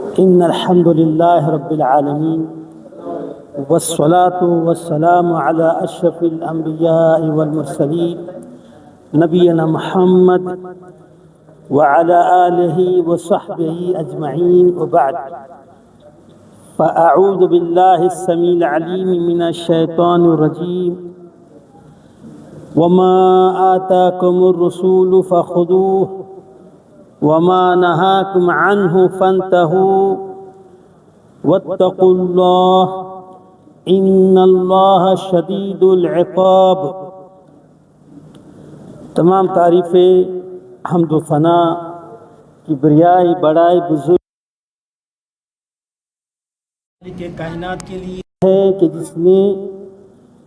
إن الحمد لله رب العالمين والصلاة والسلام على أشرف الأنبياء والمرسلين نبينا محمد وعلى آله وصحبه أجمعين وبعد فأعوذ بالله السميع العليم من الشيطان الرجيم وما آتاكم الرسول فخذوه وما نهاكم عنه فانتهوا واتقوا الله ان اللہ شدید العقاب۔ تمام تعریفیں حمد و ثنا کبریائی بڑائی بزرگ کے کائنات کے لیے ہے کہ جس نے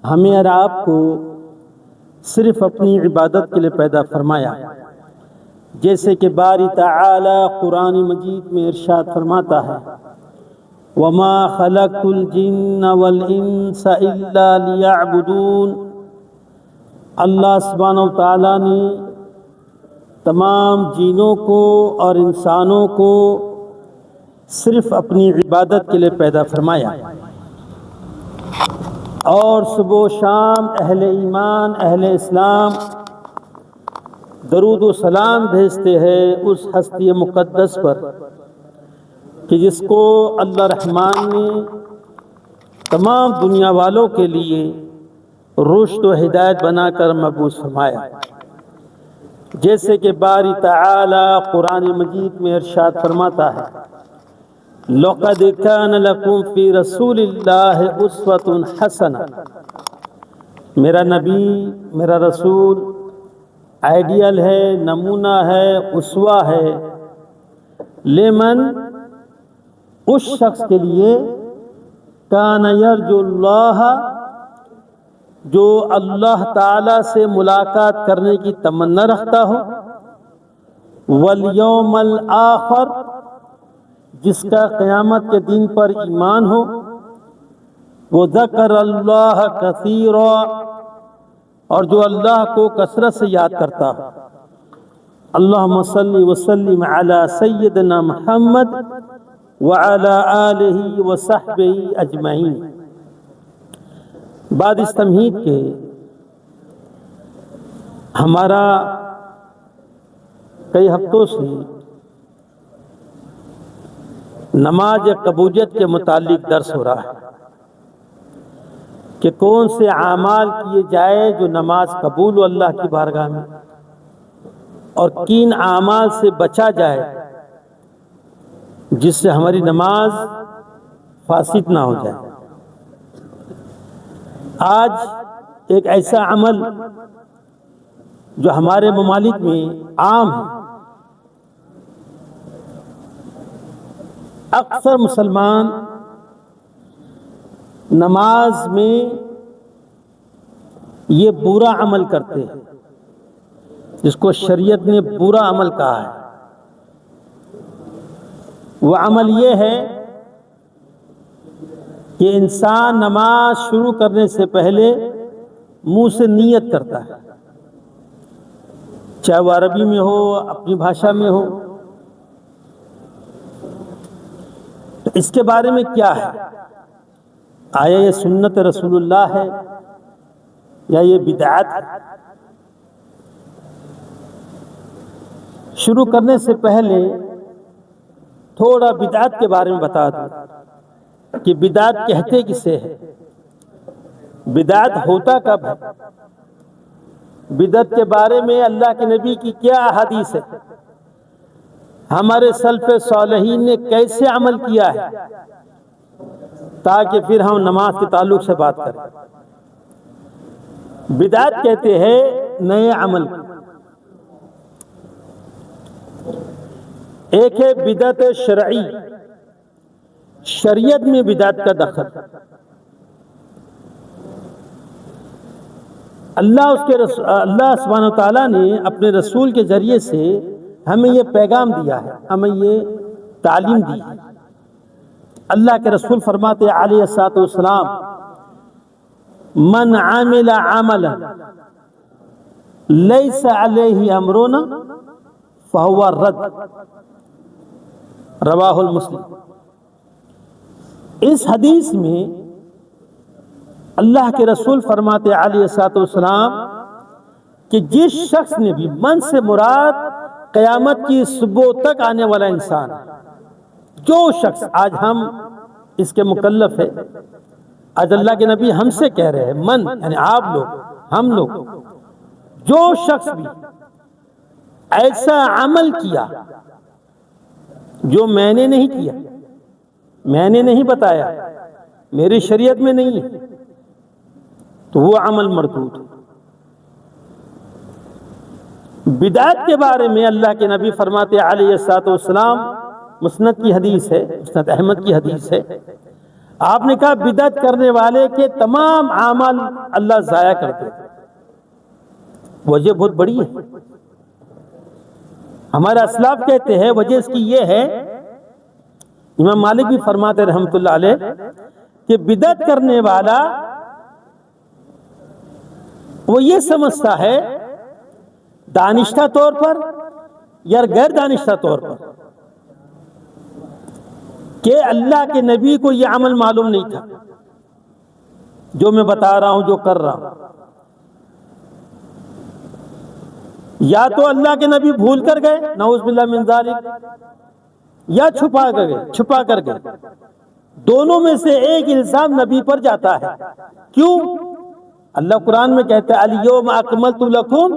ہمیں اور آپ کو صرف اپنی عبادت کے لیے پیدا فرمایا، جیسے کہ باری تعالی قرآن مجید میں ارشاد فرماتا ہے وَمَا خَلَقْتُ الْجِنَّ وَالْإِنسَ إِلَّا لِيَعْبُدُونَ۔ اللہ سبحانہ و تعالیٰ نے تمام جنوں کو اور انسانوں کو صرف اپنی عبادت کے لیے پیدا فرمایا، اور صبح و شام اہل ایمان اہل اسلام درود و سلام بھیجتے ہیں اس ہستی مقدس پر کہ جس کو اللہ رحمان نے تمام دنیا والوں کے لیے رشد و ہدایت بنا کر مبعوث فرمایا، جیسے کہ باری تعالی قرآن مجید میں ارشاد فرماتا ہے لَقَدْ كَانَ لَكُمْ فِي رَسُولِ اللَّهِ أُسْوَةٌ حَسَنَةٌ۔ میرا نبی میرا رسول آئیڈیل ہے، نمونہ ہے، اسوہ ہے، لیمن اس شخص کے لیے کان یرجو اللہ جو اللہ تعالی سے ملاقات کرنے کی تمنا رکھتا ہو، والیوم الآخر جس کا قیامت کے دن پر ایمان ہو، وذکر اللہ کثیرا اور جو اللہ کو کثرت سے یاد کرتا ہو۔ اللہم صلی وسلم علی سیدنا محمد وعلی آلہ وصحبہ اجمعین۔ بعد اس تمہید کے ہمارا کئی ہفتوں سے نماز قبولیت کے متعلق درس ہو رہا ہے کہ کون سے اعمال کیے جائے جو نماز قبول ہو اللہ کی بارگاہ میں، اور کن اعمال سے بچا جائے جس سے ہماری نماز فاسد نہ ہو جائے۔ آج ایک ایسا عمل جو ہمارے ممالک میں عام ہے، اکثر مسلمان نماز میں یہ برا عمل کرتے ہیں جس کو شریعت نے برا عمل کہا ہے۔ وہ عمل یہ ہے کہ انسان نماز شروع کرنے سے پہلے منہ سے نیت کرتا ہے، چاہے وہ عربی میں ہو اپنی بھاشا میں ہو۔ تو اس کے بارے میں کیا ہے؟ آیا یہ سنت رسول اللہ ہے یا یہ بدعت ہے؟ شروع کرنے سے پہلے تھوڑا بدعت کے بارے میں بتا دوں کہ بدعت کہتے کسے ہے، بدعت ہوتا کب ہے، بدعت کے بارے میں اللہ کے نبی کی کیا احادیث ہے، ہمارے سلف صالحین نے کیسے عمل کیا ہے، تاکہ پھر ہم نماز کے تعلق سے بات کریں۔ بدعت کہتے ہیں نئے عمل۔ ایک ہے بدعت شرعی، شریعت میں بدعت کا دخل۔ اللہ سبحانہ وتعالیٰ نے اپنے رسول کے ذریعے سے ہمیں یہ پیغام دیا ہے، ہمیں یہ تعلیم دی ہے۔ اللہ کے رسول فرماتے علیہ الصلوۃ والسلام من عمل عملا لیس علیہ امرنا فہو رد، رواہ المسلم۔ اس حدیث میں اللہ کے رسول فرماتے علیہ الصلوۃ والسلام کہ جس شخص نے بھی من سے مراد قیامت کی صبح تک آنے والا انسان، جو شخص، آج ہم اس کے مکلف ہے، آج اللہ کے نبی ہم سے کہہ رہے ہیں، من یعنی آپ لوگ، ہم لوگ، جو شخص بھی ایسا عمل کیا جو میں نے نہیں کیا، میں نے نہیں بتایا، میری شریعت میں نہیں ہے، تو وہ عمل مردود۔ بدعت کے بارے میں اللہ کے نبی فرماتے علیہ الصلوۃ والسلام، مسند کی حدیث ہے، مسند احمد کی حدیث ہے، آپ نے کہا بدعت کرنے والے کے تمام اعمال اللہ ضائع کر دیتے۔ وجہ بہت بڑی ہے، ہمارے اسلاف کہتے ہیں وجہ اس کی یہ ہے، امام مالک بھی فرماتے رحمۃ اللہ علیہ کہ بدعت کرنے والا وہ یہ سمجھتا ہے دانشتہ طور پر یا غیر دانشتہ طور پر کہ اللہ کے نبی کو یہ عمل معلوم نہیں تھا جو میں بتا رہا ہوں، جو کر رہا ہوں، یا تو اللہ کے نبی بھول کر گئے نعوذ باللہ من ذالک، یا چھپا کر گئے، دونوں میں سے ایک الزام نبی پر جاتا ہے۔ کیوں؟ اللہ قرآن میں کہتا ہے الیوم اکملت لکم،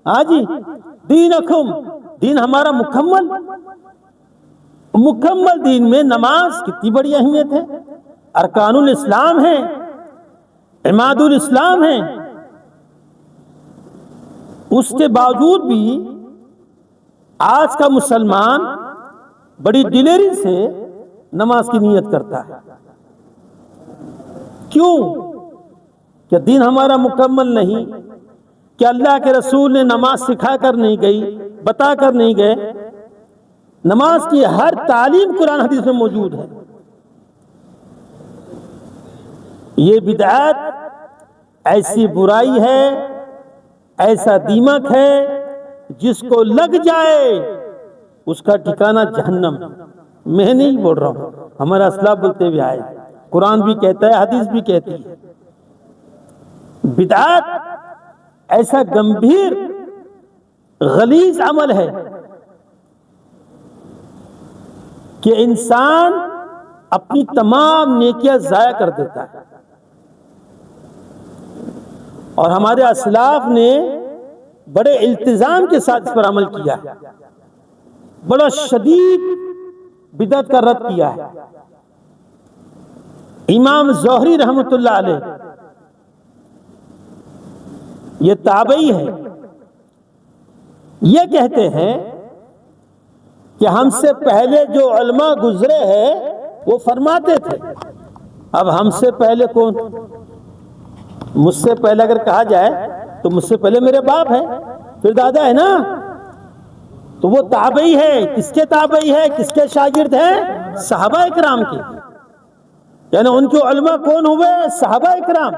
ہاں جی، دینکم، دین ہمارا مکمل دین میں نماز کتنی بڑی اہمیت ہے، ارکان الاسلام ہے، عماد الاسلام ہے، اس کے باوجود بھی آج کا مسلمان بڑی دلیری سے نماز کی نیت کرتا ہے۔ کیوں؟ کہ دین ہمارا مکمل نہیں، کہ اللہ کے رسول نے نماز سکھا کر نہیں گئی، بتا کر نہیں گئے، نماز کی ہر تعلیم قرآن حدیث میں موجود ہے۔ یہ بدعت ایسی برائی ہے، ایسا دیمک ہے، جس کو لگ جائے اس کا ٹھکانہ جہنم۔ میں نہیں بول رہا ہوں، ہمارا اسلاف بولتے ہوئے آئے، قرآن بھی کہتا ہے، حدیث بھی کہتی ہے۔ بدعت ایسا گمبھیر غلیظ عمل ہے کہ انسان اپنی تمام نیکیاں ضائع کر دیتا ہے، اور ہمارے اسلاف نے بڑے التزام کے ساتھ اس پر عمل کیا ہے، بڑا شدید بدعت کا رد کیا ہے۔ امام زہری رحمۃ اللہ علیہ، یہ تابعی ہے، یہ کہتے ہیں کہ ہم سے پہلے جو علماء گزرے ہیں وہ فرماتے تھے، اب ہم سے پہلے کون؟ مجھ سے پہلے اگر کہا جائے تو مجھ سے پہلے میرے باپ ہے، پھر دادا ہے نا، تو وہ تابعی ہے۔ کس کے تابعی ہے؟ کس کے شاگرد ہیں؟ صحابہ اکرام کے، یعنی ان کے علماء کون ہوئے؟ صحابہ اکرام۔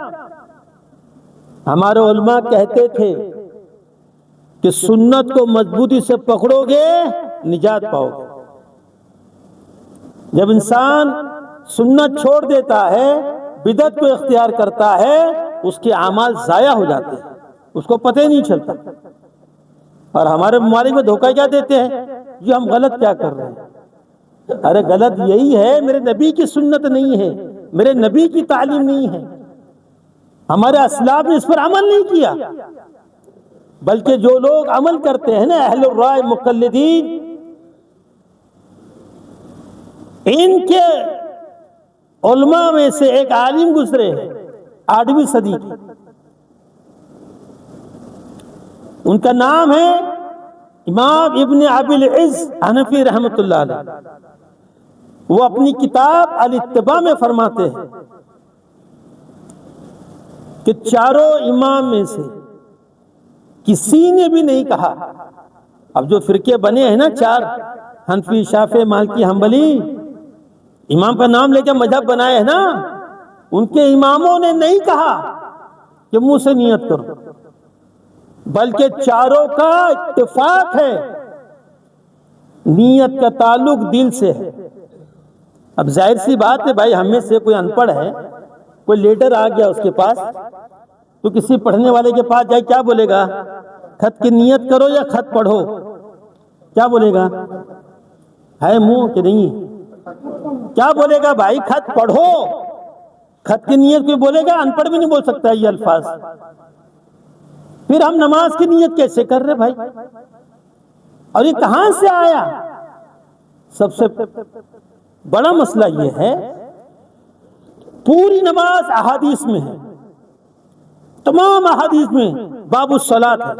ہمارے علماء کہتے تھے کہ سنت کو مضبوطی سے پکڑو گے نجات پاؤ گے۔ جب انسان سنت چھوڑ دیتا ہے، بدعت کو اختیار کرتا ہے، اس کے اعمال ضائع ہو جاتے ہیں، اس کو پتہ ہی نہیں چلتا۔ اور ہمارے ممالک میں دھوکہ کیا دیتے ہیں؟ یہ ہم غلط کیا کر رہے ہیں؟ ارے غلط یہی ہے، میرے نبی کی سنت نہیں ہے، میرے نبی کی تعلیم نہیں ہے، ہمارے اسلاف نے اس پر عمل نہیں کیا۔ بلکہ جو لوگ عمل کرتے ہیں نا، اہل الرائے مقلدین، ان کے علماء میں سے ایک عالم گزرے ہیں 8ویں صدی کی، ان کا نام ہے امام ابن ابی العز حنفی رحمۃ اللہ علیہ۔ وہ اپنی کتاب الاتباع میں فرماتے ہیں کہ چاروں امام میں سے کسی نے بھی نہیں کہا، اب جو فرقے بنے ہیں نا چار، حنفی، شافعی، مالکی، حنبلی، امام کا نام لے کے مذہب بنائے ہیں نا، ان کے اماموں نے نہیں کہا کہ منہ سے نیت کرو، بلکہ چاروں کا اتفاق ہے نیت کا تعلق دل سے ہے۔ اب ظاہر سی بات ہے بھائی، ہم میں سے کوئی ان پڑھ ہے، کوئی لیٹر آ گیا اس کے پاس، تو کسی پڑھنے والے کے پاس جائے کیا بولے گا؟ خط کی نیت کرو یا خط پڑھو؟ کیا بولے گا؟ ہے منہ کہ نہیں؟ کیا بولے گا بھائی؟ خط پڑھو۔ خط کی نیت کوئی بولے گا؟ ان پڑھ بھی نہیں بول سکتا یہ الفاظ۔ پھر ہم نماز کی نیت کیسے کر رہے بھائی؟ اور یہ کہاں سے آیا؟ سب سے بڑا مسئلہ یہ ہے، پوری نماز احادیث میں ہے، تمام احادیث میں باب الصلاۃ ہے،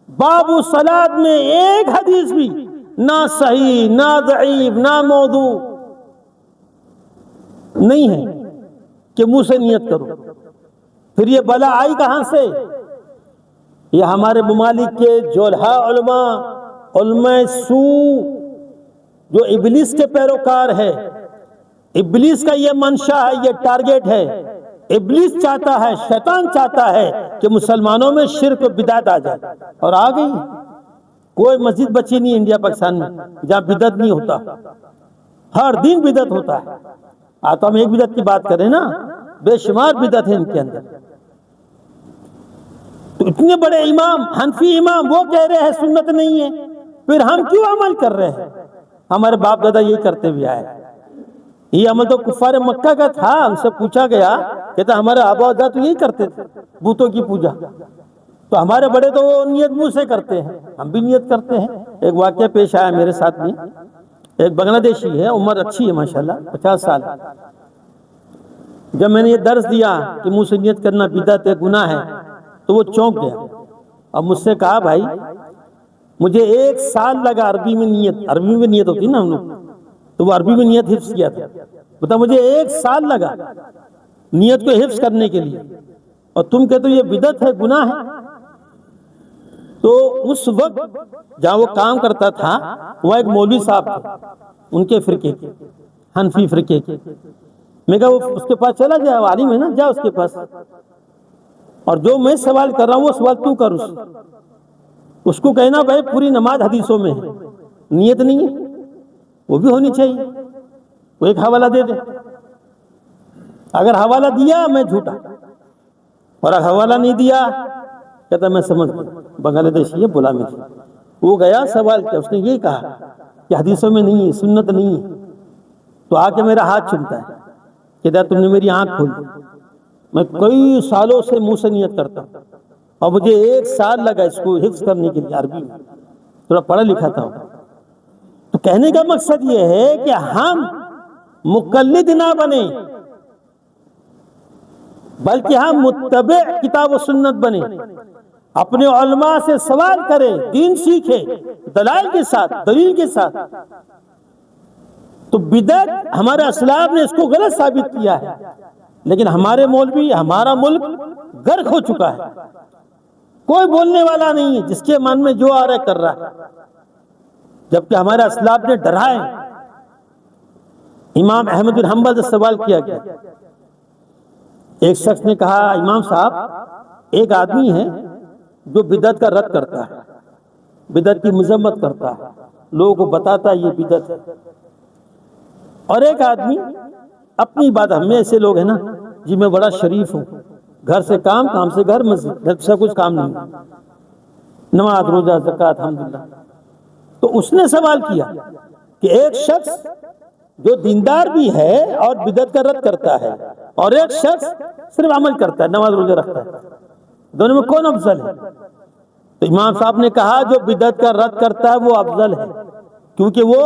باب الصلاۃ میں ایک حدیث بھی نہ صحیح نہ ضعیف نہ موضوع نہیں ہے کہ منہ سے نیت کرو۔ پھر یہ بلا آئی کہاں سے؟ یہ ہمارے ممالک کے جولہا علماء سو، جو ابلیس کے پیروکار ہے، ابلیس کا یہ منشا ہے، یہ ٹارگیٹ ہے۔ ابلیس چاہتا ہے، شیطان چاہتا ہے کہ مسلمانوں میں شرک و بدعت آ جائے، اور آ گئی۔ کوئی مسجد بچی نہیں انڈیا پاکستان میں جہاں بدعت نہیں ہوتا، ہر دن بدعت ہوتا ہے۔ تو ہم ایک بدعت کی بات کریں نا، بے شمار بدعت ہے ان کے اندر۔ تو اتنے بڑے امام، حنفی امام، وہ کہہ رہے ہیں سنت نہیں ہے، پھر ہم کیوں عمل کر رہے ہیں؟ ہمارے باپ دادا یہی کرتے ہوئے آئے۔ یہ عمل تو کفار مکہ کا تھا۔ ہم سے پوچھا گیا، کہتا ہمارے آبا و اجداد تو یہی کرتے تھے، بتوں کی پوجا۔ تو ہمارے بڑے تو وہ نیت منہ سے کرتے ہیں، ہم بھی نیت کرتے ہیں۔ ایک واقعہ پیش آیا میرے ساتھ میں، ایک بنگلہ دیشی ہے، عمر اچھی ہے ماشاءاللہ، 50 سال۔ جب میں نے یہ درس دیا کہ منہ سے نیت کرنا بدعت ہے، گناہ ہے، تو وہ چونک گیا اور مجھ سے کہا بھائی مجھے 1 سال لگا عربی میں نیت ہوتی نا ہم لوگ، تو وہ عربی میں نیت حفظ کیا تھا۔ بتا مجھے 1 سال لگا نیت کو حفظ کرنے کے لیے، اور تم کہتے ہو یہ بدعت ہے، گناہ ہے۔ تو اس وقت جہاں وہ کام کرتا تھا، وہ ایک مولوی صاحب تھے، ان کے فرقے کے، حنفی فرقے کے۔ میں کہا وہ اس کے پاس چلا جائے، عالم ہے نا، جا اس کے پاس، اور جو میں سوال کر رہا ہوں وہ سوال تو کر۔ اس کو کہنا بھائی پوری نماز حدیثوں میں ہے، نیت نہیں ہے، وہ بھی ہونی چاہیے۔ وہ ایک حوالہ دے دے، اگر حوالہ دیا میں جھوٹا، اور اگر حوالہ نہیں دیا کہتا میں سمجھ گیا، بنگلہ دیشی ہے، بلا میں وہ گیا سوال کیا، اس نے یہی کہا کہ حدیثوں میں نہیں ہے، سنت نہیں ہے۔ تو آ کے میرا ہاتھ چومتا ہے، کہتا تم نے میری آنکھ کھول دی۔ میں کئی سالوں سے منہ سے نیت کرتا ہوں، اور مجھے 1 سال لگا اس کو حفظ کرنے کے لیے، عربی میں تھوڑا پڑھا لکھا تھا۔ تو کہنے کا مقصد یہ ہے کہ ہم مقلد نہ بنیں، بلکہ ہم متبع کتاب و سنت بنیں، اپنے علماء سے سوال کریں، دین سیکھیں، دلائل کے ساتھ، دلیل کے ساتھ۔ تو بدعت ہمارے اسلاف نے اس کو غلط ثابت کیا ہے، لیکن ہمارے مولوی، ہمارا ملک غرق ہو چکا ہے، کوئی بولنے والا نہیں ہے، جس کے من میں جو آ رہا ہے کر رہا ہے۔ جبکہ ہمارے اسلاف نے ڈرائے۔ امام احمد بن حنبل سے سوال کیا گیا، ایک شخص نے کہا امام صاحب ایک آدمی ہے جو بدعت کا رد کرتا ہے، بدعت کی مذمت کرتا ہے، لوگوں کو بتاتا ہے یہ بدعت ہے، اور ایک آدمی اپنی بات، ہم میں ایسے لوگ ہیں نا جی میں بڑا شریف ہوں، گھر سے کام، کام سے گھر، مسجد، گھر سے کچھ کام نہیں، نماز روزہ زکوٰۃ الحمدللہ۔ تو اس نے سوال کیا کہ ایک شخص جو دیندار بھی ہے اور بدعت کا رد کرتا ہے، اور ایک شخص صرف عمل کرتا ہے، نماز روزہ رکھتا ہے، دونوں میں کون افضل ہے؟ تو امام صاحب نے کہا جو بدعت کا رد کرتا ہے وہ افضل ہے، کیونکہ وہ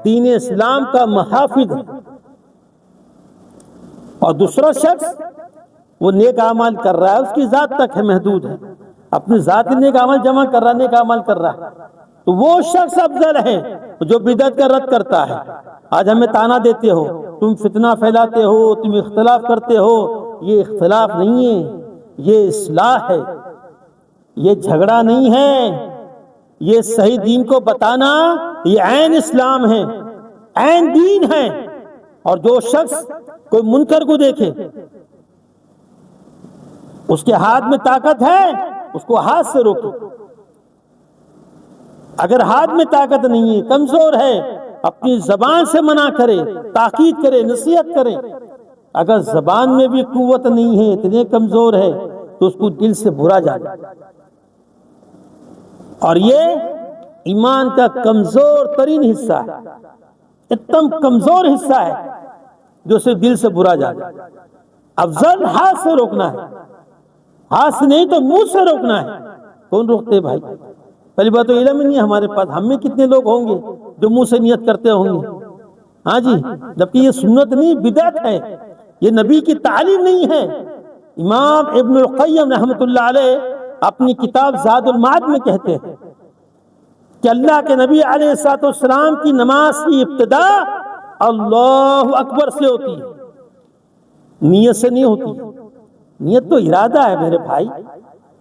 دین اسلام کا محافظ ہے، اور دوسرا شخص وہ نیک اعمال کر رہا ہے، اس کی ذات تک ہے، محدود ہے، اپنی ذاتی نیک اعمال جمع کر رہا ہے، نیک اعمال کر رہا ہے، تو وہ شخص افضل ہے جو بدعت کا رد کرتا ہے۔ آج ہمیں تانا دیتے ہو، تم فتنہ پھیلاتے ہو، تم اختلاف کرتے ہو، یہ اختلاف نہیں ہے، یہ اصلاح ہے، یہ جھگڑا نہیں ہے، یہ صحیح دین کو بتانا، یہ عین اسلام ہے، عین دین ہے۔ اور جو شخص کوئی منکر کو دیکھے، اس کے ہاتھ میں طاقت ہے، اس کو ہاتھ سے روکے، اگر ہاتھ میں طاقت نہیں ہے، کمزور ہے، اپنی زبان سے منع کرے، تاکید کرے، نصیحت کرے، اگر زبان میں بھی قوت نہیں ہے، اتنے کمزور ہے، تو اس کو دل سے برا جانا۔ اور یہ ایمان کا کمزور ترین حصہ ہے، اتنا کمزور حصہ ہے جو اسے دل سے برا جانا۔ افضل ہاتھ سے روکنا ہے، ہاتھ سے نہیں تو منہ سے روکنا ہے۔ کون روکتے بھائی؟ پہلی بات تو علم نہیں ہے ہمارے پاس، ہم میں کتنے لوگ ہوں گے جو منہ سے نیت کرتے ہوں گے؟ ہاں جی، جبکہ یہ سنت نہیں، بدعت ہے، یہ نبی کی تعلیم نہیں ہے۔ امام ابن القیم رحمۃ اللہ علیہ اپنی کتاب زاد المعاد میں کہتے ہیں کہ اللہ کے نبی علیہ الصلوۃ والسلام کی نماز کی ابتدا اللہ اکبر سے ہوتی ہے، نیت سے نہیں ہوتی۔ نیت تو ارادہ ہے میرے بھائی۔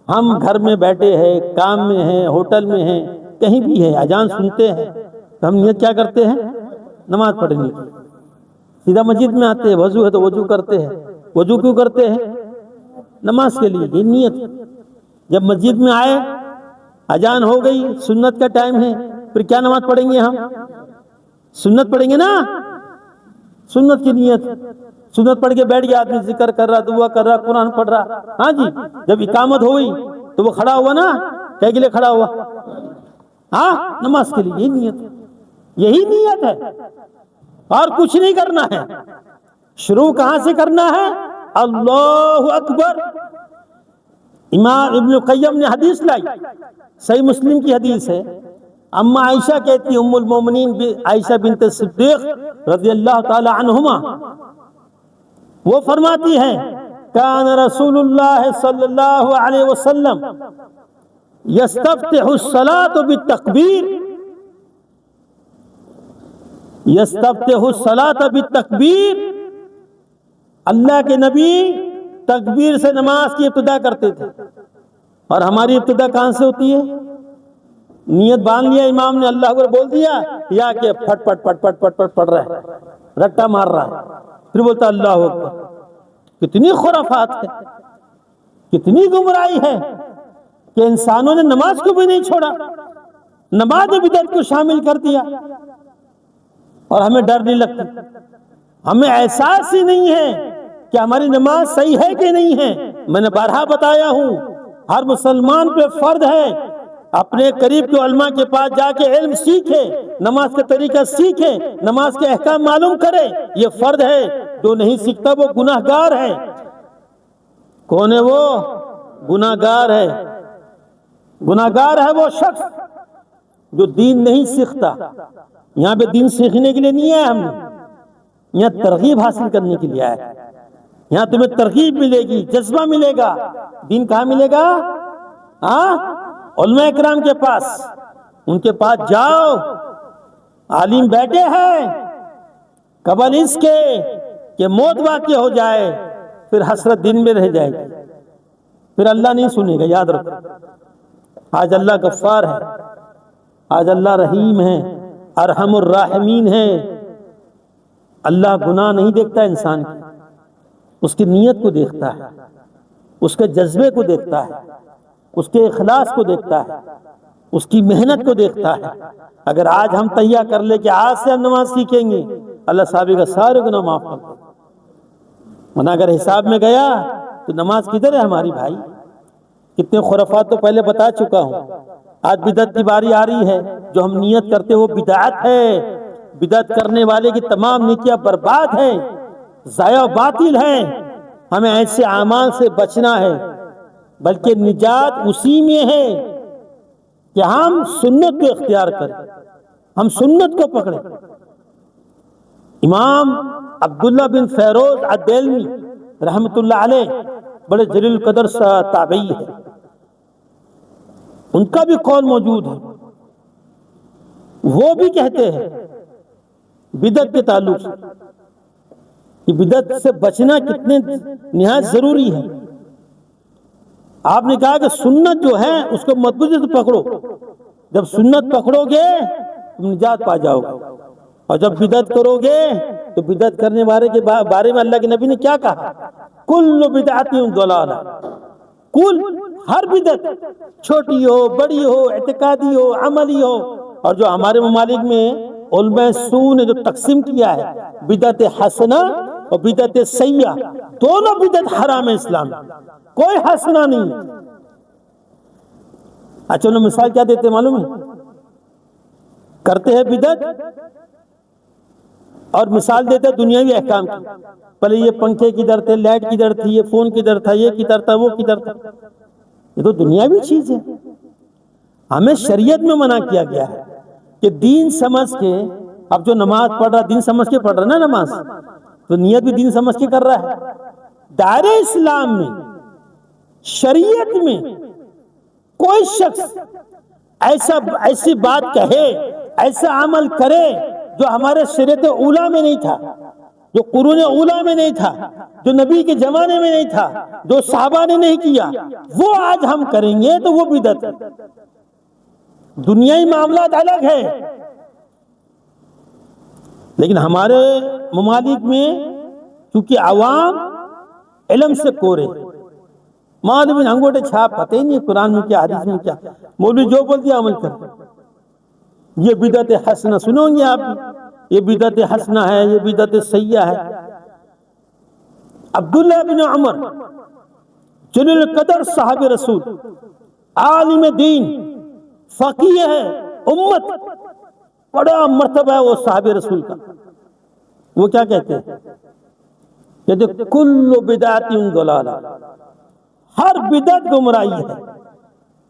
ہم گھر میں بیٹھے ہیں، کام میں ہیں، ہوٹل میں ہیں، کہیں بھی ہیں، اذان سنتے ہیں تو ہم نیت کیا کرتے ہیں؟ نماز پڑھنے کی۔ سیدھا مسجد میں آتے ہیں، وضو ہے تو وضو کرتے ہیں۔ وضو کیوں کرتے ہیں؟ نماز کے لیے، یہ نیت۔ جب مسجد میں آئے، اذان ہو گئی، سنت کا ٹائم ہے، پھر کیا نماز پڑھیں گے؟ ہم سنت پڑھیں گے نا، سنت کی نیت۔ سنت پڑھ کے بیٹھ گیا آدمی، ذکر کر رہا، دعا کر رہا، قرآن پڑھ رہا، ہاں جی، جب اقامت ہوئی تو وہ کھڑا ہوا نا، کہے کے لیے کھڑا ہوا؟ ہاں، نماز کے لیے۔ یہ نیت، یہی نیت ہے، اور کچھ نہیں کرنا ہے۔ شروع کہاں سے کرنا ہے؟ اللہ اکبر۔ امام ابن القیم نے حدیث لائی، صحیح مسلم کی حدیث ہے۔ اما عائشہ کہتی، ام المومنین عائشہ بنت صدیق رضی اللہ تعالی عنہما، وہ فرماتی ہیں کان رسول اللہ صلی اللہ علیہ وسلم یستفتح الصلاۃ بالتکبیر، یستفتح الصلاۃ بالتکبیر، اللہ کے نبی تکبیر سے نماز کی ابتدا کرتے تھے۔ اور ہماری ابتدا کہاں سے ہوتی ہے؟ نیت باندھ لیا امام نے، اللہ اکبر بول دیا، یا کہ پھٹ پٹ پٹ پٹ پٹ پٹ پڑھ رہا ہے، رٹا مار رہا ہے، پھر بولتا اللہ اکبر۔ کتنی خرافات ہے، کتنی گمراہی ہے کہ انسانوں نے نماز کو بھی نہیں چھوڑا، نماز بدعت کو شامل کر دیا، اور ہمیں ڈر نہیں لگتا، ہمیں احساس ہی نہیں ہے کہ ہماری نماز صحیح ہے کہ نہیں ہے۔ میں نے بارہا بتایا ہوں، ہر مسلمان پہ فرض ہے اپنے قریب کے علماء کے پاس جا کے علم سیکھے، نماز کا طریقہ سیکھے، نماز کے احکام معلوم کرے، یہ فرض ہے۔ جو نہیں سیکھتا وہ گناہگار ہے۔ کون ہے وہ؟ گناہگار ہے۔ گناہگار ہے وہ شخص جو دین نہیں سیکھتا۔ یہاں پہ دین سیکھنے کے لیے نہیں ہے، ہم یہاں ترغیب حاصل کرنے کے لیے آئے۔ یہاں تمہیں ترغیب ملے گی، جذبہ ملے گا۔ دین کہاں ملے گا؟ علماء اکرام کے پاس، ان کے پاس جاؤ، عالم بیٹھے ہیں، قبل اس کے کہ موت واقع ہو جائے، پھر حسرت دن میں رہ جائے گی، پھر اللہ نہیں سنے گا، یاد رکھو۔ آج اللہ غفار ہے، آج اللہ رحیم ہے، ارحم الراحمین ہے۔ اللہ گناہ نہیں دیکھتا انسان کی، اس کی نیت کو دیکھتا ہے، اس کے جذبے کو دیکھتا ہے، اس کے اخلاص کو دیکھتا ہے، اس کی محنت کو دیکھتا ہے۔ اگر آج ہم تہیہ کر لے کہ آج سے ہم نماز سیکھیں گے، اللہ صاحب کا سارے گناہ معاف کر دے۔ ورنہ اگر حساب میں گیا تو نماز کدھر ہے ہماری بھائی؟ کتنے خرافات تو پہلے بتا چکا ہوں۔ آج بدعت کی باری آ رہی ہے، جو ہم نیت کرتے وہ بدعت ہے۔ بدعت کرنے والے کی تمام نیکیاں برباد ہیں، ضائع و باطل ہیں۔ ہمیں ایسے اعمال سے بچنا ہے، بلکہ نجات اسی میں ہے کہ ہم سنت کو اختیار کریں، ہم سنت کو پکڑیں۔ امام عبداللہ بن فیروز الدیلمی رحمۃ اللہ علیہ بڑے جلیل القدر تابعی ہے، ان کا بھی قول موجود ہے۔ وہ بھی کہتے ہیں بدعت کے تعلق سے کہ بدعت سے بچنا کتنے نہایت ضروری ہے۔ آپ نے کہا کہ سنت جو ہے اس کو مضبوطی سے پکڑو، جب سنت پکڑو گے تم نجات پا جاؤ گے، اور جب بدعت کرو گے تو بدعت کرنے والے کے بارے میں اللہ کے نبی نے کیا کہا؟ کل بدعت ضلالہ، کل ہر بدعت، چھوٹی ہو بڑی ہو، اعتقادی ہو عملی ہو۔ اور جو ہمارے ممالک میں علماء سو نے جو تقسیم کیا ہے بدعت حسنہ اور بدعت سیئہ، دونوں بدعت حرام ہے اسلام میں، کوئی حسنہ نہیں۔ اچھا انہوں نے مثال کیا دیتے معلوم ہے؟ کرتے ہیں بدعت اور مثال دیتے ہیں دنیاوی احکام کی، پہلے یہ پنکھے کدھر تھے، لائٹ کدھر تھی، یہ فون کدھر تھا، یہ کدھر تھا، وہ کدھر تھا، یہ تو دنیاوی چیز ہے۔ ہمیں شریعت میں منع کیا گیا ہے کہ دین سمجھ کے، اب جو نماز پڑھ رہا دین سمجھ کے پڑھ رہا نا نماز، تو نیت بھی دین سمجھ کے کر رہا ہے۔ دائرہ اسلام میں، شریعت میں کوئی شخص ایسی بات کہے، ایسا عمل کرے جو ہمارے شریعت اولیٰ میں نہیں تھا، جو قرون اولیٰ میں نہیں تھا، جو نبی کے زمانے میں نہیں تھا، جو صحابہ نے نہیں کیا، وہ آج ہم کریں گے تو وہ بدعت ہے۔ دنیائی معاملات الگ ہے، لیکن ہمارے ممالک میں کیونکہ عوام علم سے کورے، مولوی انگوٹے چھاپ، پتہ ہی نہیں قرآن میں کیا حدیث میں کیا، مولوی جو بول دیا عمل کر۔ یہ بدعت حسنہ سنو گے آپ، یہ بدعت حسنہ ہے، یہ بدعت سیئہ ہے۔ عبداللہ بن عمر جلیل القدر صحابی رسول، عالم دین، فقیہ ہے امت، بڑا مرتبہ ہے وہ صحابی رسول کا۔ وہ کیا کہتے ہیں؟ کہتے ہیں کل بدعت ضلالہ، ہر بدعت گمراہی ہے۔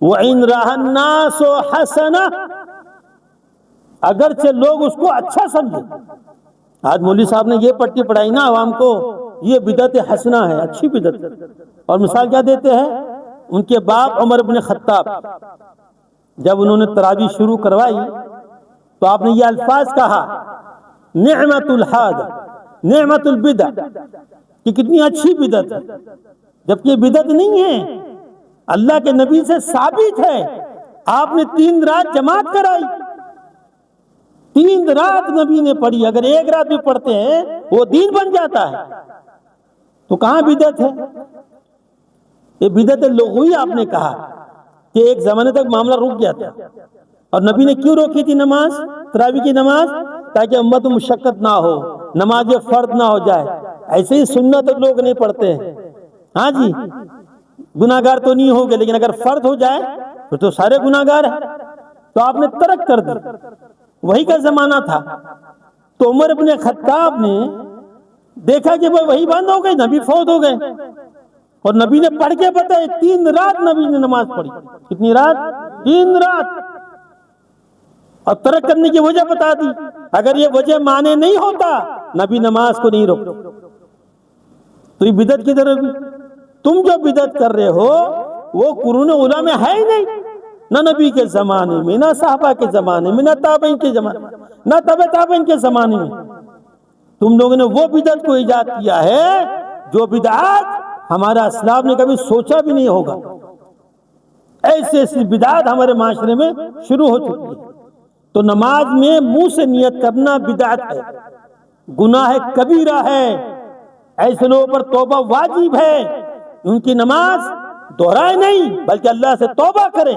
وَإِن رَأَى النَّاسُ حَسَنَةً، اگرچہ لوگ اس کو اچھا سمجھے۔ آج مولوی صاحب نے یہ پٹی پڑھائی نا عوام کو، یہ بدعت حسنہ ہے، اچھی بدعت ہے۔ اور مثال کیا دیتے ہیں؟ ان کے باپ عمر بن خطاب جب انہوں نے تراویح شروع کروائی تو آپ نے یہ الفاظ کہا، نعمت الحاد نعمت البدع، کہ کتنی اچھی بدعت ہے، جبکہ یہ بدعت نہیں ہے، اللہ کے نبی سے ثابت ہے۔ آپ نے 3 رات جماعت کرائی، 3 رات نبی نے پڑھی، اگر 1 رات بھی پڑھتے ہیں وہ دین بن جاتا ہے، تو کہاں بدعت ہے؟ یہ بدعت لغوی آپ نے کہا کہ ایک زمانے تک معاملہ رک گیا تھا، اور نبی نے کیوں روکی تھی نماز، تراویح کی نماز؟ تاکہ امت میں مشقت نہ ہو، نماز فرض نہ ہو جائے۔ ایسے ہی سنت لوگ نہیں پڑھتے ہیں، ہاں جی گناہگار تو نہیں ہوگے، لیکن اگر فرض ہو جائے پھر تو سارے گناہگار ہیں، تو آپ نے ترک کر دی۔ وہی کا زمانہ تھا، تو عمر بن خطاب نے دیکھا کہ وہی بند ہو گئی، نبی فوت ہو گئے، اور نبی نے پڑھ کے بتائے 3 رات نبی نے نماز پڑھی۔ کتنی رات؟ 3 رات، اور ترک کرنے کی وجہ بتا دی۔ اگر یہ وجہ مانے نہیں ہوتا نبی نماز کو نہیں روکتا، تو یہ بدعت کی طرف بھی۔ تم جو بدعت کر رہے ہو وہ قرون اولیٰ میں ہے ہی نہیں، نہ نبی کے زمانے میں، نہ صحابہ کے زمانے میں، نہ تابعین کے زمانے میں، نہ تبع تابعین کے زمانے میں۔ تم لوگوں نے وہ بدعت کو ایجاد کیا ہے جو بدعات ہمارا اسلام نے کبھی سوچا بھی نہیں ہوگا۔ ایسی ایسی بدعات ہمارے معاشرے میں شروع ہو چکی ہے۔ تو نماز میں منہ سے نیت کرنا بدعت ہے، گناہ کبیرہ ہے، ایسے لوگوں پر توبہ واجب ہے۔ ان کی نماز دہرائے نہیں بلکہ اللہ سے توبہ کرے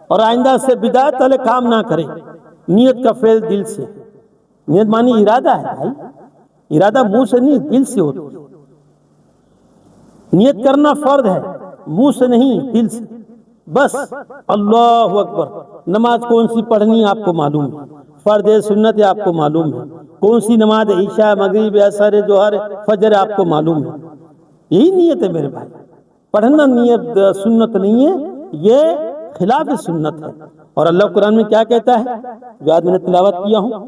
اور آئندہ سے بدعت والے کام نہ کرے۔ نیت کا فعل دل سے، نیت مانی ارادہ ہے بھائی، ارادہ منہ سے نہیں دل سے ہوتا۔ نیت کرنا فرض ہے، منہ سے نہیں دل سے، بس اللہ اکبر۔ نماز کون سی پڑھنی آپ کو معلوم ہے، فرض ہے سنت ہے آپ کو معلوم ہے، کون سی نماز عشاء مغرب عصر ظہر فجر آپ کو معلوم ہے۔ یہی نیت ہے میرے بھائی، پڑھنا نیت سنت نہیں ہے، یہ خلاف سنت ہے۔ اور اللہ قرآن میں کیا کہتا ہے جو آج میں نے تلاوت کیا ہوں،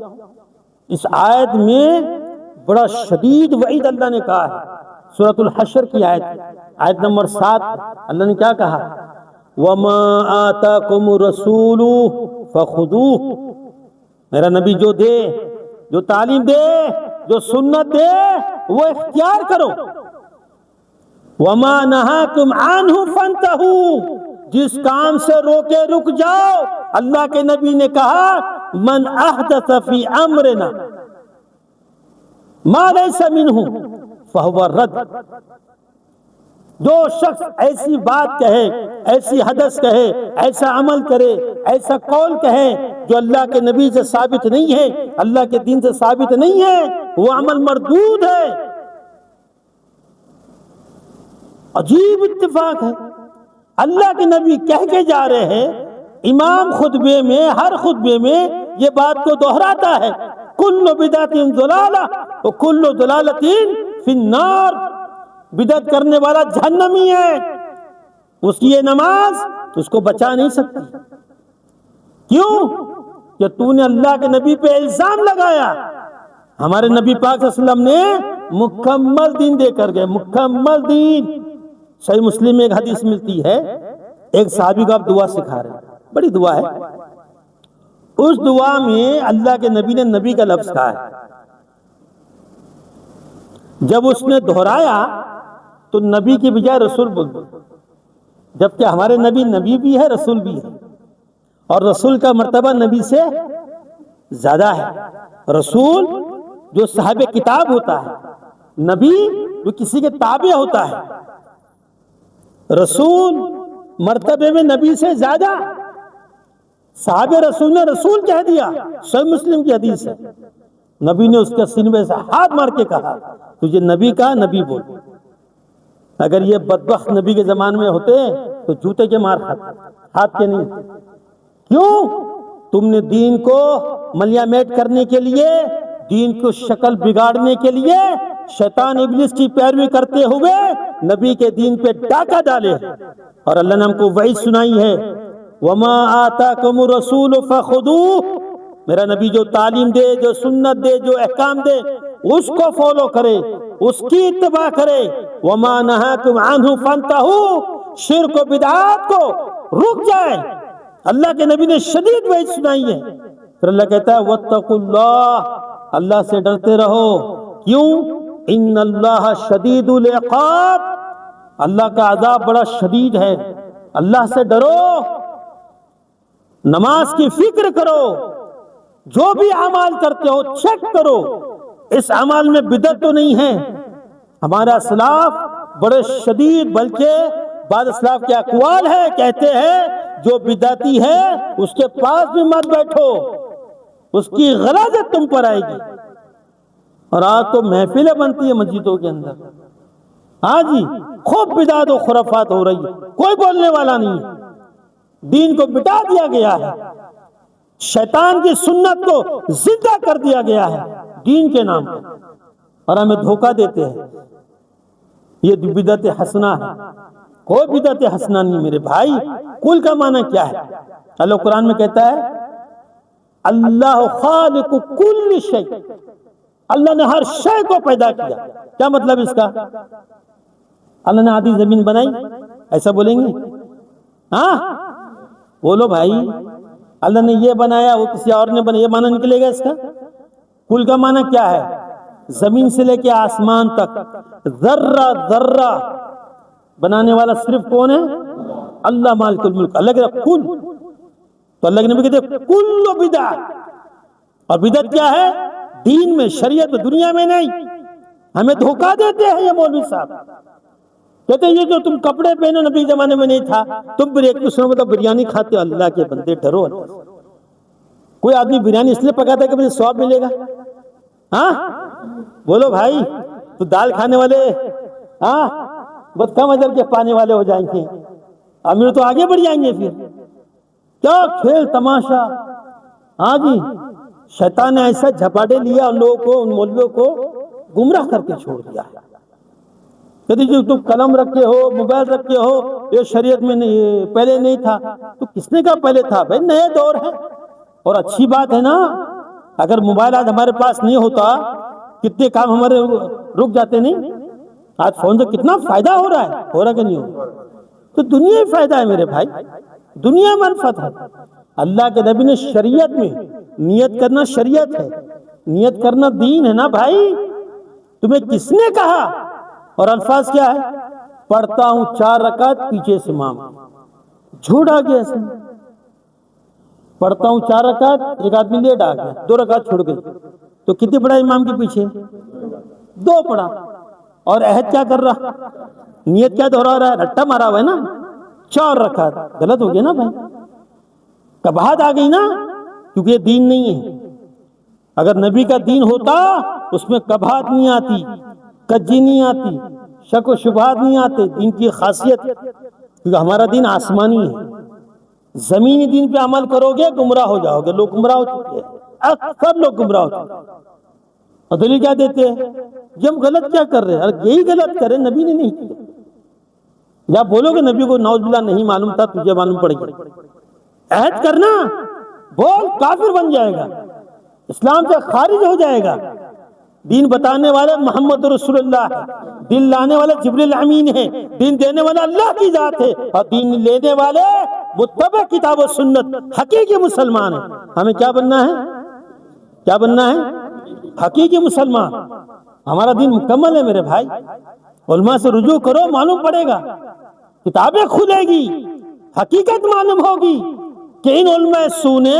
اس آیت میں بڑا شدید وعید اللہ نے کہا ہے۔ سورۃ الحشر کی آیت نمبر 7، اللہ نے کیا کہا؟ وَمَا آتَاكُمُ الرَّسُولُ فَخُذُوهُ، میرا نبی جو دے، جو تعلیم دے، جو سنت دے وہ اختیار کرو۔ وَمَا نَهَاكُمْ عَنْهُ فَانْتَهُوا، جس کام سے روکے رک جاؤ۔ اللہ کے نبی نے کہا من احدث فی امرنا ما لیس منہ فہو رد، جو شخص ایسی بات کہے، ایسی حدث کہے، ایسا عمل کرے، ایسا قول کہے جو اللہ کے نبی سے ثابت نہیں ہے، اللہ کے دین سے ثابت نہیں ہے، وہ عمل مردود ہے۔ عجیب اتفاق ہے، اللہ کے نبی کہہ کے جا رہے ہیں، امام خطبے میں، ہر خطبے میں یہ بات کو دہراتا ہے، کل بدعت ضلالہ وکل ضلالۃ فی النار، بدعت کرنے والا جہنمی ہے، اس کی یہ نماز اس کو بچا نہیں سکتی۔ کیوں؟ کہ تو نے اللہ کے نبی پہ الزام لگایا۔ ہمارے نبی پاک صلی اللہ علیہ وسلم نے مکمل دین دے کر گئے، مکمل دین۔ صحیح مسلم میں ایک حدیث ملتی ہے، ایک صحابی کو آپ دعا سکھا رہے ہیں، بڑی دعا ہے، اس دعا میں اللہ کے نبی نے نبی کا لفظ کہا ہے۔ جب اس نے دہرایا تو نبی کی بجائے رسول بول دو، جبکہ ہمارے نبی نبی بھی ہے، رسول بھی ہے، اور رسول کا مرتبہ نبی سے زیادہ ہے۔ رسول جو صاحب کتاب ہوتا ہے، نبی جو کسی کے تابع ہوتا ہے۔ رسول مرتبے میں نبی سے زیادہ، صحابہ رسول نے رسول کہہ دیا، صحیح مسلم کی حدیث ہے۔ نبی نے اس کے سینے سے ہاتھ مار کے کہا، تجھے نبی کا نبی بول۔ اگر یہ بدبخت نبی کے زمانے میں ہوتے تو جوتے کے مار کھاتے، ہاتھ کے نہیں۔ کیوں؟ تم نے دین کو ملیامیٹ کرنے کے لیے، دین کو شکل بگاڑنے کے لیے شیطان ابلیس کی پیروی کرتے ہوئے نبی کے دین پہ ڈاکہ ڈالے، اور اللہ نے ہم کو وعید سنائی ہے، وَمَا آتَاكُمُ الرَّسُولُ فَخُذُوهُ، میرا نبی جو تعلیم دے، جو سنت دے، جو احکام دے، اس کو فالو کرے، اس کی اتباع کرے۔ وَمَا نَهَاكُمْ عَنْهُ فَانْتَهُوا، شرک و بدعات کو رک جائے۔ اللہ کے نبی نے شدید وعید سنائی ہے۔ پھر اللہ کہتا ہے وَاتَّقُوا اللَّهَ، اللہ سے ڈرتے رہو۔ کیوں؟ ان اللہ شدید العقاب، اللہ کا عذاب بڑا شدید ہے۔ اللہ سے ڈرو، نماز کی فکر کرو، جو بھی اعمال کرتے ہو چیک کرو، اس اعمال میں بدعت تو نہیں ہے۔ ہمارا اسلاف بڑے شدید، بلکہ بعض اسلاف کے اقوال ہے، کہتے ہیں جو بدعتی ہے اس کے پاس بھی مت بیٹھو، اس کی غلاظت تم پر آئے گی۔ اور آج تو محفلیں بنتی ہیں مسجدوں کے اندر، ہاں جی، خوب بدعت و خرافات ہو رہی ہے، کوئی بولنے والا نہیں ہے، دین کو مٹا دیا گیا ہے، شیطان کی سنت کو زندہ کر دیا گیا ہے دین کے نام پر، اور ہمیں دھوکہ دیتے ہیں۔ یہ بدعت حسنہ ہے، کوئی بدعت حسنہ نہیں میرے بھائی۔ کل کا معنی کیا ہے؟ اللہ قرآن میں کہتا ہے اللہ خالق کل شیء، اللہ نے ہر شے کو پیدا کیا۔ کیا مطلب اس کا؟ اللہ نے آدھی زمین بنائی، ایسا بولیں گے؟ ہاں بولو بھائی، اللہ نے یہ بنایا، وہ کسی اور نے بنایا، یہ معنی نکلے گا اس کا؟ کل کا معنی کیا ہے؟ زمین سے لے کے آسمان تک ذرہ ذرہ بنانے والا صرف کون ہے؟ اللہ مالک الملک۔ اللہ کہتا کل، تو اللہ کے نبی کہتے ہیں کل بدعت، اور بدعت کیا ہے؟ دین میں، شریعت میں، دنیا میں نہیں۔ ہمیں دھوکہ دیتے ہیں یہ مولوی صاحب، کہتے ہیں یہ جو تم کپڑے پہنو نبی زمانے میں نہیں تھا، تم پھر ایک دوسرے کو بریانی کھاتے ہو۔ اللہ کے بندے ڈرو اللہ سے۔ کوئی آدمی بریانی اس لیے پکاتا ہے کہ مجھے ثواب ملے گا؟ ہاں بولو بھائی، تو دال کھانے والے ہاں بہت کم اجر کے پانے والے ہو جائیں گے، امیر تو آگے بڑھ جائیں گے۔ پھر کیا کھیل تماشا! ہاں جی، شیطان نے ایسا جھپاٹے لیا ان لوگوں کو، ان مولویوں کو گمراہ کر کے چھوڑ دیا۔ کہتے جو تم قلم رکھے ہو، موبائل رکھے ہو، یہ شریعت میں نہیں، پہلے نہیں تھا۔ تو کس نے کہا پہلے تھا؟ بھائی نئے دور ہے، اور اچھی بات ہے نا۔ اگر موبائل آج ہمارے پاس نہیں ہوتا، کتنے کام ہمارے رک جاتے نہیں؟ آج فون سے کتنا فائدہ ہو رہا ہے، ہو رہا کہ نہیں ہو رہا؟ تو دنیا ہی فائدہ ہے میرے بھائی، دنیا منفعت ہے۔ اللہ کے نبی نے شریعت میں نیت کرنا، شریعت ہے، نیت کرنا دین ہے نا بھائی۔ تمہیں کس نے کہا؟ اور الفاظ کیا ہے؟ پڑھتا ہوں 4 رکعت پیچھے سے امام، جھوٹ آ گیا اس میں۔ پڑھتا ہوں 4 رکعت، ایک آدمی لیٹ آ گیا، 2 رکعت چھوڑ گئی، تو کتنی پڑھا امام کے پیچھے؟ 2 پڑھا۔ اور عہد کیا کر رہا, نیت کیا دہرا رہا ہے, رٹا مارا ہوا ہے نا, 4 رکعت. غلط ہو گیا نا بھائی, کباہت آ گئی نا, کیونکہ یہ دین نہیں ہے. اگر نبی کا دین ہوتا اس میں کباہت نہیں آتی, کجی نہیں آتی, شک و شبہات نہیں آتے. دین کی خاصیت, کیونکہ ہمارا دین آسمانی ہے. زمینی دین پہ عمل کرو گے گمراہ ہو جاؤ گے. لوگ گمراہ ہو چکے ہیں, اکثر لوگ گمراہ ہو چکے ہیں. اور دلیل کیا دیتے ہیں, یہ ہم غلط کیا کر رہے ہیں, ارے یہی غلط کرے, نبی نے نہیں کیا. یا بولو کہ نبی کو نعوذ باللہ نہیں معلوم تھا, تجھے معلوم پڑ گیا. عہد کرنا, بول کافر بن جائے گا, اسلام سے خارج ہو جائے گا. دین بتانے والے محمد رسول اللہ ہے, دین لانے والے جبریل امین ہے, دین دینے والے اللہ کی ذات ہے, اور دین لینے والے متبع کتاب و سنت حقیقی مسلمان ہیں. ہمیں کیا بننا ہے, کیا بننا ہے, حقیقی مسلمان. ہمارا دین مکمل ہے میرے بھائی. علماء سے رجوع کرو, معلوم پڑے گا, کتابیں کھلے گی, حقیقت معلوم ہوگی کہ ان علماء سو نے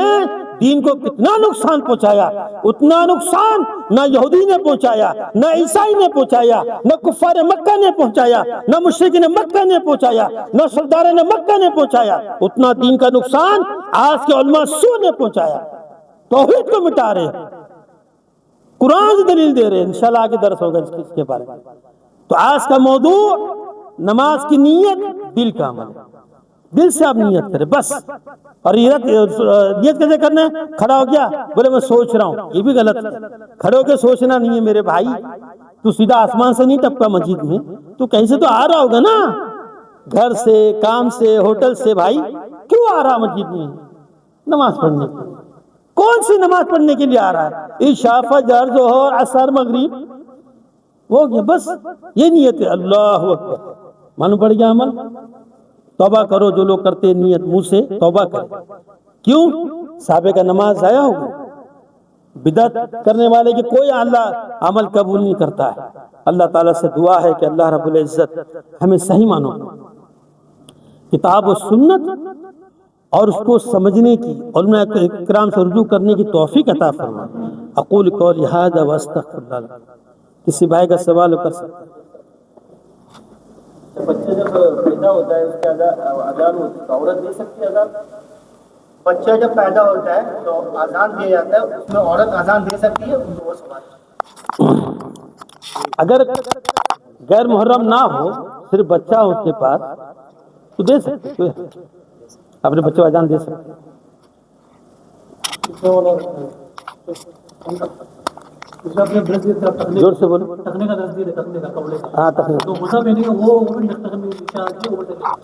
دین کو کتنا نقصان پہنچایا. اتنا نقصان نہ یہودی نے پہنچایا, نہ عیسائی نے پہنچایا, نہ کفار مکہ نے پہنچایا, نہ مشرکین مکہ نے پہنچایا, نہ سرداران مکہ نے پہنچایا. اتنا دین کا نقصان آج کے علماء سو نے پہنچایا. توحید کو مٹا رہے ہیں, قرآن سے دلیل دے رہے ہیں. انشاءاللہ آگے درس ہوگا اس کے بارے میں. تو آج کا موضوع نماز کی نیت, دل کا عمل. دل سے آپ نیت کریں بس. اور نیت کیسے کرنا ہے, کھڑا ہو گیا بولے میں سوچ رہا ہوں, یہ بھی غلط ہے. کھڑے ہو کے سوچنا نہیں ہے میرے بھائی. تو سیدھا آسمان سے نہیں ٹپکا مسجد میں, تو کہیں سے تو آ رہا ہوگا نا, گھر سے, کام سے, ہوٹل سے. بھائی کیوں آ رہا مسجد میں نماز پڑھنے کے لیے؟ کون سی نماز پڑھنے کے لیے آ رہا ہے؟ عشاء, فجر, ظہر, عصر, مغرب, ہو گیا بس. یہ نیت ہے. اللہ اکبر, معلوم پڑ گیا عمل. توبہ کرو, جو لوگ کرتے ہیں نیت منہ سے, توبہ کرو. کیوں؟ صحابہ کا نماز ضائع ہو گئی. بدعت کرنے والے کی کوئی اللہ عمل قبول نہیں کرتا ہے. اللہ تعالیٰ سے دعا ہے کہ اللہ رب العزت ہمیں صحیح مانو, کتاب و سنت اور اس کو سمجھنے کی, علماء کرام سے رجوع کرنے کی توفیق عطا فرما. اقول قولی ھذا واستغفر اللہ. کسی بھائی کا سوال کر سکتے ہیں. بچہ جب پیدا ہوتا ہے اس کے اذان ہوتی ہے, عورت دے سکتی ہے اذان؟ بچہ جب پیدا ہوتا ہے تو اذان دیا جاتا ہے, اس میں عورت اذان دے سکتی ہے؟ وہ سوال. اگر غیر محرم نہ ہو, صرف بچہ ہو اس کے پاس, تو دے سکتے, اپنے بچے کو اذان دے سکتے. زور سے بولو. ہاں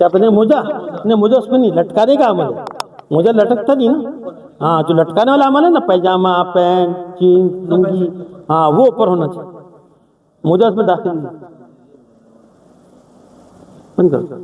اپنے موجہ, اپنے موجہ اس میں نہیں, لٹکانے کا عمل ہے. موجہ لٹکتا نہیں نا, ہاں جو لٹکانے والا عمل ہے نا, پیجامہ, پینٹ, جینس, لنگی, ہاں وہ اوپر ہونا چاہیے. موجہ اس میں داخل نہیں. بند کرو.